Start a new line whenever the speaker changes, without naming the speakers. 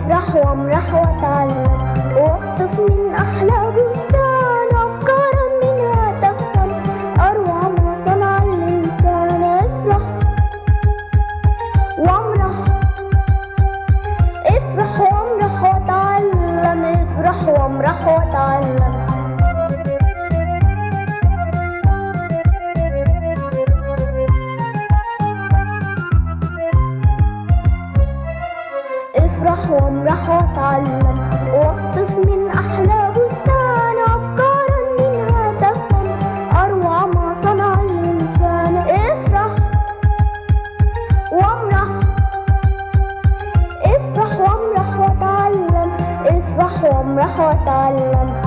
افرح وامرح واتعلم واقطف من احلى بستان افكارا منها تفهم اروع ما صنع الانسان. افرح وامرح، افرح وامرح واتعلم، افرح وامرح واتعلم. افرح وامرح واتعلم واقطف من احلى بستان افكارا منها تفهم اروع ما صنع الانسان. افرح وامرح، افرح وامرح واتعلم، افرح وامرح واتعلم.